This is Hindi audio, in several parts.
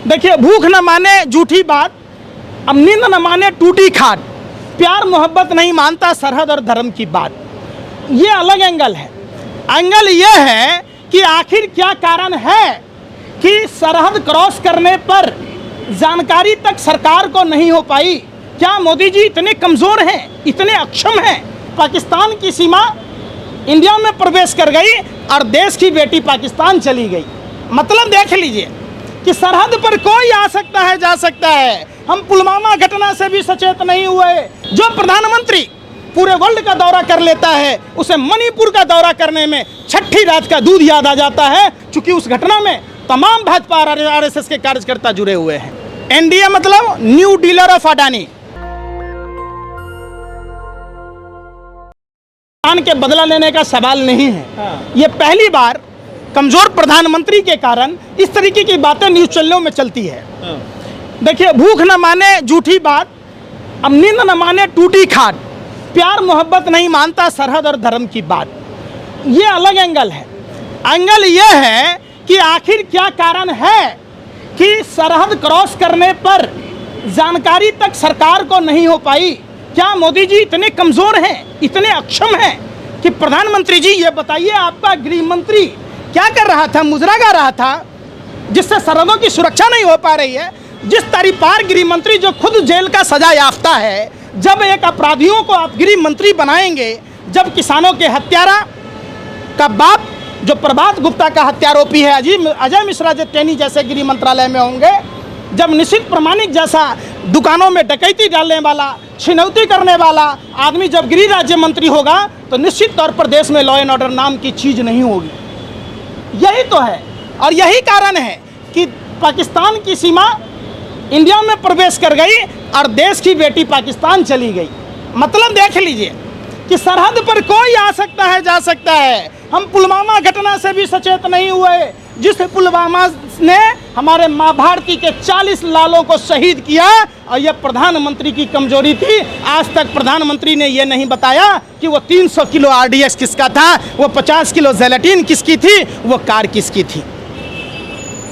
देखिए, भूख न माने झूठी बात, अब नींद न माने टूटी खाट, प्यार मोहब्बत नहीं मानता सरहद और धर्म की बात। ये अलग एंगल है। एंगल ये है कि आखिर क्या कारण है कि सरहद क्रॉस करने पर जानकारी तक सरकार को नहीं हो पाई। क्या मोदी जी इतने कमज़ोर हैं, इतने अक्षम हैं? पाकिस्तान की सीमा इंडिया में प्रवेश कर गई और देश की बेटी पाकिस्तान चली गई। मतलब देख लीजिए कि सरहद पर कोई आ सकता है, जा सकता है। हम पुलवामा घटना से भी सचेत नहीं हुए। जो प्रधानमंत्री पूरे वर्ल्ड का दौरा कर लेता है, उसे मणिपुर का दौरा करने में छठी रात का दूध याद आ जाता है, क्योंकि उस घटना में तमाम भाजपा और आरएसएस के कार्यकर्ता जुड़े हुए हैं। एनडीए मतलब न्यू डीलर ऑफ अडानी। के बदला लेने का सवाल नहीं है। ये पहली बार कमजोर प्रधानमंत्री के कारण इस तरीके की बातें न्यूज़ चैनलों में चलती है। देखिए, भूख न माने झूठी बात, अब नींद न माने टूटी खाट, प्यार मोहब्बत नहीं मानता सरहद और धर्म की बात। ये अलग एंगल है। एंगल ये है कि आखिर क्या कारण है कि सरहद क्रॉस करने पर जानकारी तक सरकार को नहीं हो पाई। क्या मोदी जी इतने कमज़ोर हैं, इतने अक्षम हैं कि प्रधानमंत्री जी ये बताइए, आपका गृह मंत्री क्या कर रहा था? मुजरा गा रहा था, जिससे सरहदों की सुरक्षा नहीं हो पा रही है। जिस तरीपार गृह मंत्री जो खुद जेल का सजा याफ्ता है, जब एक अपराधियों को आप गृह मंत्री बनाएंगे, जब किसानों के हत्यारा का बाप जो प्रभात गुप्ता का हत्यारोपी है, अजय मिश्रा टेनी जैसे गृह मंत्रालय में होंगे, जब निश्चित प्रमाणिक जैसा दुकानों में डकैती डालने वाला, छिनौती करने वाला आदमी जब गृह राज्य मंत्री होगा, तो निश्चित तौर पर देश में लॉ एंड ऑर्डर नाम की चीज़ नहीं होगी। यही तो है, और यही कारण है कि पाकिस्तान की सीमा इंडिया में प्रवेश कर गई और देश की बेटी पाकिस्तान चली गई। मतलब देख लीजिए कि सरहद पर कोई आ सकता है, जा सकता है। हम पुलवामा घटना से भी सचेत नहीं हुए, जिस पुलवामा ने हमारे माँ भारती के 40 लालों को शहीद किया, और यह प्रधानमंत्री की कमजोरी थी। आज तक प्रधानमंत्री ने यह नहीं बताया कि वो 300 किलो RDX किसका था, वो 50 किलो जेलेटिन किसकी थी, वो कार किसकी थी।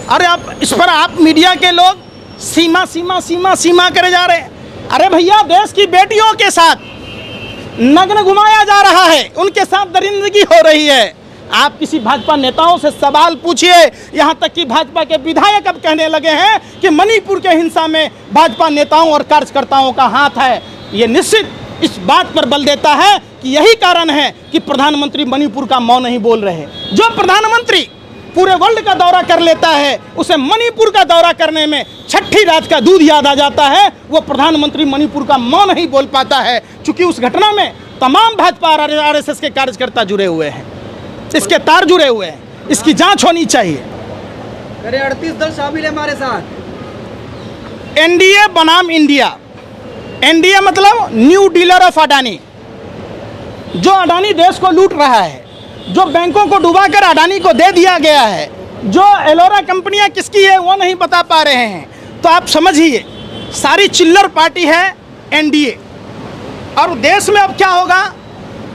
अरे आप इस पर आप मीडिया के लोग सीमा सीमा सीमा सीमा करे जा रहे हैं। अरे भैया, देश की बेटियों के साथ नग्न घुमाया जा रहा है, उनके साथ दरिंदगी हो रही है। आप किसी भाजपा नेताओं से सवाल पूछिए, यहाँ तक कि भाजपा के विधायक अब कहने लगे हैं कि मणिपुर के हिंसा में भाजपा नेताओं और कार्यकर्ताओं का हाथ है। ये निश्चित इस बात पर बल देता है कि यही कारण है कि प्रधानमंत्री मणिपुर का मौन नहीं बोल रहे। जो प्रधानमंत्री पूरे वर्ल्ड का दौरा कर लेता है, उसे मणिपुर का दौरा करने में छठी रात का दूध याद आ जाता है। वो प्रधानमंत्री मणिपुर का मौन नहीं बोल पाता है, क्योंकि उस घटना में तमाम भाजपा और आरएसएस के कार्यकर्ता जुड़े हुए हैं, इसके तार जुड़े हुए हैं। इसकी जांच होनी चाहिए। 38 दल शामिल है हमारे साथ। एनडीए बनाम इंडिया। एनडीए मतलब न्यू डीलर ऑफ अडानी। जो अडानी देश को लूट रहा है, जो बैंकों को डुबाकर अडानी को दे दिया गया है, जो एलोरा कंपनियां किसकी है वो नहीं बता पा रहे हैं। तो आप समझिए, सारी चिल्लर पार्टी है एनडीए। और देश में अब क्या होगा?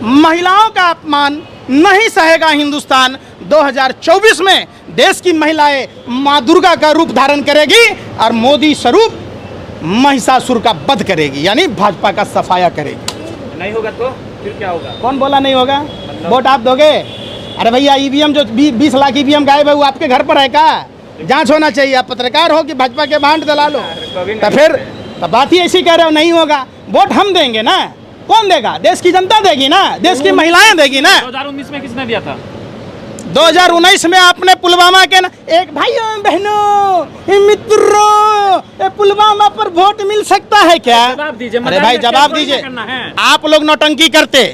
महिलाओं का अपमान नहीं सहेगा हिंदुस्तान। 2024 में देश की महिलाएं माँ दुर्गा का रूप धारण करेगी और मोदी स्वरूप महिषासुर का वध करेगी, यानी भाजपा का सफाया करेगी। नहीं होगा तो फिर क्या होगा? कौन बोला नहीं होगा? वोट आप दोगे? अरे भैया, ईवीएम जो 20 लाख ईवीएम गायब है, वो आपके घर पर है का? जांच होना चाहिए। आप पत्रकार हो कि भाजपा के बांट दला लो? तो फिर तो बात ही ऐसी कह रहे हो, नहीं होगा। वोट हम देंगे ना, कौन देगा? देश की जनता देगी ना, देश की महिलाएं देगी ना। 2019 में किसने दिया था? 2019 में आपने पुलवामा के ना, एक भाइयों बहनों मित्रों, पुलवामा पर वोट मिल सकता है क्या? जवाब दीजिए। अरे भाई, जवाब दीजिए। आप लोग नौटंकी करते,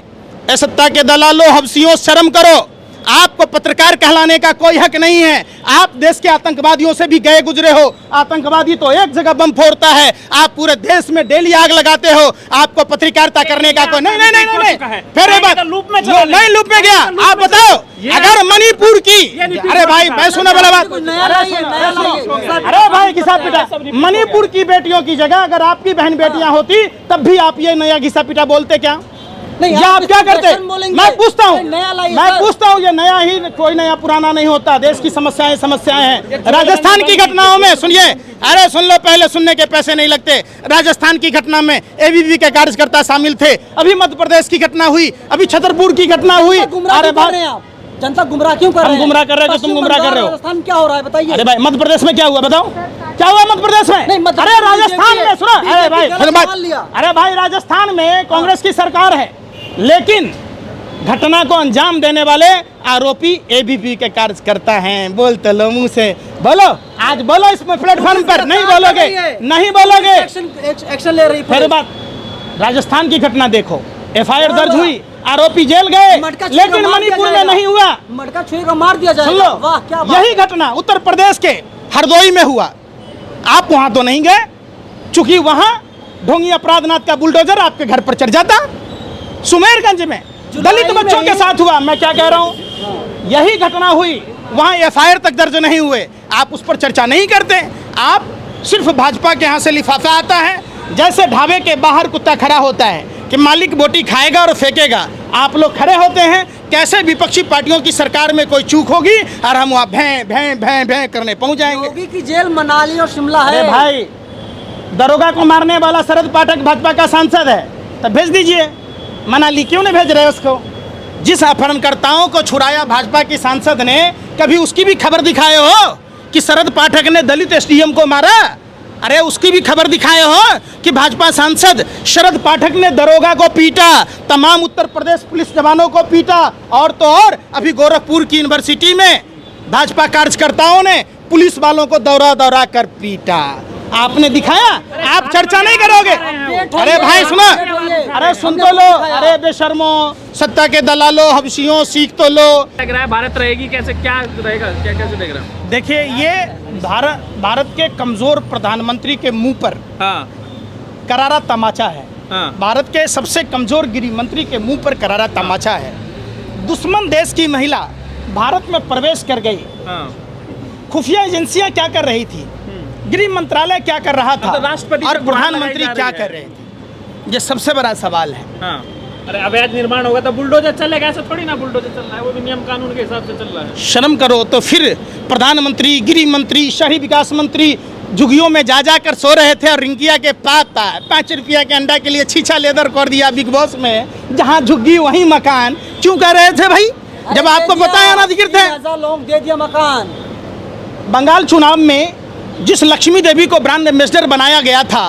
सत्ता के दलालों, हवसियों, शर्म करो। आपको पत्रकार कहलाने का कोई हक नहीं है। आप देश के आतंकवादियों से भी गए गुजरे हो। आतंकवादी तो एक जगह बम फोड़ता है, आप पूरे देश में डेली आग लगाते हो। आपको पत्रकारिता करने का कोई नहीं। फिर लूप में गया। आप बताओ, अगर मणिपुर की, अरे भाई मैं सुना वाला बात, अरे भाई घिसा पिटा, मणिपुर की बेटियों की जगह अगर आपकी बहन बेटियां होती, तब भी आप ये नया घिसा पिटा बोलते क्या? नहीं, या आप इस क्या पे करते? इलेक्शन बोलेंगे। मैं पूछता हूँ, नहीं, नया लाइए मैं सर। पूछता हूँ, ये नया ही, कोई नया पुराना नहीं होता, देश की समस्याएं समस्याएं हैं। राजस्थान की घटनाओं में सुनिए, अरे सुन लो, पहले सुनने के पैसे नहीं लगते। राजस्थान की घटना में एबीवीपी के कार्यकर्ता शामिल थे, अभी मध्य प्रदेश की घटना हुई, अभी छतरपुर की घटना हुई। अरे भाई, जनता गुमराह क्यों कर रहे हम हैं? गुमराह कर रहे हैं कि तुम गुमराह कर रहे हो? राजस्थान क्या हो रहा है बताइए? अरे भाई, मध्य प्रदेश में क्या हुआ बताओ, क्या हुआ मध्य प्रदेश में? नहीं, मध्य अरे प्रदेश राजस्थान बीजेपी में सुनो, है, अरे भाई बीजेपी फिर बात, सवाल लिया। अरे भाई राजस्थान में कांग्रेस की सरकार है, लेकिन घटना को अंजाम देने वाले आरोपी एबीवीपी के कार्यकर्ता हैं। बोल तो लो मुंह से, बोलो आज, बोलो इसमें प्लेटफॉर्म पर। नहीं बोलोगे, नहीं बोलोगे, एक्शन ले रही फिर बात। राजस्थान की घटना देखो, एफआईआर दर्ज हुई, आरोपी जेल गए, लेकिन मणिपुर में नहीं हुआ। मटका छुएगा मार दिया सुन जाएगा। लो, वाह क्या बात। यही घटना उत्तर प्रदेश के हरदोई में हुआ। आप वहां तो नहीं गए, चूंकि वहां ढोंगी अपराधनाथ का बुलडोजर आपके घर पर चढ़ जाता। सुमेरगंज में दलित बच्चों के साथ हुआ। मैं क्या कह रहा हूं, यही घटना हुई, वहां एफआईआर तक दर्ज नहीं हुए, आप उस पर चर्चा नहीं करते। आप सिर्फ भाजपा के यहाँ से लिफाफा आता है, जैसे ढाबे के बाहर कुत्ता खड़ा होता है कि मालिक बोटी खाएगा और फेंकेगा, आप लोग खड़े होते हैं कैसे विपक्षी पार्टियों की सरकार में कोई चूक होगी और हम वहाँ भैं भैं भैं भैं करने पहुंच जाएंगे। योगी की जेल मनाली और शिमला है। अरे भाई, दरोगा को मारने वाला शरद पाठक भाजपा का सांसद है, तो भेज दीजिए। मनाली क्यों नहीं भेज रहे उसको? जिस अपहरणकर्ताओं को छुड़ाया भाजपा की सांसद ने, कभी उसकी भी खबर दिखाए हो कि शरद पाठक ने दलित एसडीएम को मारा? अरे उसकी भी खबर दिखाए हो कि भाजपा सांसद शरद पाठक ने दरोगा को पीटा, तमाम उत्तर प्रदेश पुलिस जवानों को पीटा, और तो और अभी गोरखपुर की यूनिवर्सिटी में भाजपा कार्यकर्ताओं ने पुलिस वालों को दौरा दौरा कर पीटा। आपने दिखाया? आप चर्चा नहीं करोगे? अरे भाई सुनो, अरे सुन तो लो, अरे बेशर्मो, सत्ता के दलालो, हबशियों, सीख तो लो। लग रहा है भारत रहेगी कैसे, क्या रहेगा, क्या कैसे देख रहा है? देखिए, ये भारत के कमजोर प्रधानमंत्री के मुंह पर हाँ करारा तमाचा है। हाँ। भारत के सबसे कमजोर गृह मंत्री के मुंह पर करारा तमाचा है। दुश्मन देश की महिला भारत में प्रवेश कर गई, हाँ। खुफिया एजेंसियां क्या कर रही थी, गृह मंत्रालय क्या कर रहा था, मतलब राष्ट्रपति और पे गुहार प्रधानमंत्री लगाई जा क्या रही है। कर रहे थे, ये सबसे बड़ा सवाल है। हाँ। अरे अवैध निर्माण होगा तो बुलडोजर चलेगा, ऐसा थोड़ी ना बुलडोजर चल रहा है, वो भी नियम कानून के हिसाब से चल रहा है। शर्म करो। तो फिर प्रधानमंत्री, गृह मंत्री, शहरी विकास मंत्री झुग्गियों में जा कर सो रहे थे, और रिंकिया के पाता 5 रुपया के अंडा के लिए छीछा लेदर कर दिया बिग बॉस में। जहाँ झुग्गी वहीं मकान, क्यों कर रहे थे भाई, जब आपको पता है अनाधिकृत है? लोग दे दिया मकान। बंगाल चुनाव में जिस लक्ष्मी देवी को ब्रांड एम्बेसडर बनाया गया था,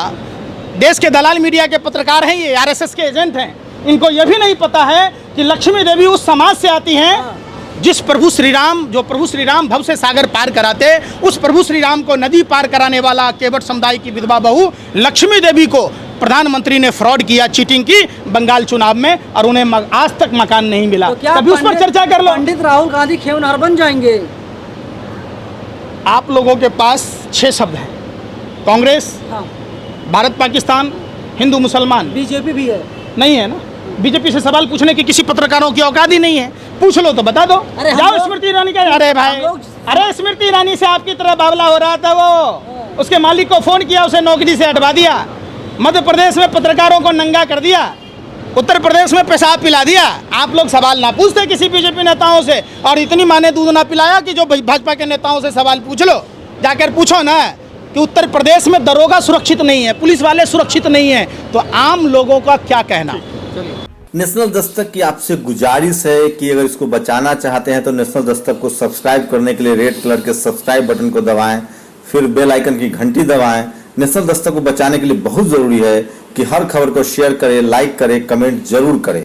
देश के दलाल मीडिया के पत्रकार हैं, ये आरएसएस के एजेंट हैं, इनको यह भी नहीं पता है कि लक्ष्मी देवी उस समाज से आती हैं जिस प्रभु श्री राम, जो प्रभु श्री राम भव से सागर पार कराते, उस प्रभु श्री राम को नदी पार कराने वाला केवट समुदाय की विधवा बहू लक्ष्मी देवी को प्रधानमंत्री ने फ्रॉड किया, चीटिंग की बंगाल चुनाव में, और उन्हें आज तक मकान नहीं मिला। तो क्या कभी उस पर चर्चा कर लो। पंडित राहुल गांधी खेवनार बन जाएंगे? आप लोगों के पास 6 शब्द हैं, कांग्रेस, हाँ। भारत पाकिस्तान, हिंदू मुसलमान। बीजेपी भी है। नहीं है ना? बीजेपी से सवाल पूछने की किसी पत्रकारों की औकात ही नहीं है। पूछ लो तो बता दो। अरे हम जाओ लोग- स्मृति ईरानी का। अरे भाई, अरे स्मृति ईरानी से आपकी तरह बावला हो रहा था वो, उसके मालिक को फोन किया, उसे नौकरी से हटवा दिया। मध्य प्रदेश में पत्रकारों को नंगा कर दिया, उत्तर प्रदेश में पेशाब पिला दिया। आप लोग सवाल ना पूछते किसी बीजेपी नेताओं से, और इतनी माने दूध ना पिलाया कि जो भाजपा के नेताओं से सवाल पूछ लो। जाकर पूछो ना कि उत्तर प्रदेश में दरोगा सुरक्षित नहीं है, पुलिस वाले सुरक्षित नहीं है, तो आम लोगों का क्या कहना? नेशनल दस्तक की आपसे गुजारिश है कि अगर इसको बचाना चाहते हैं तो नेशनल दस्तक को सब्सक्राइब करने के लिए रेड कलर के सब्सक्राइब बटन को दबाएं, फिर बेल आइकन की घंटी दबाएं। नेशनल दस्तक को बचाने के लिए बहुत जरूरी है कि हर खबर को शेयर करें, लाइक करें, कमेंट जरूर करें।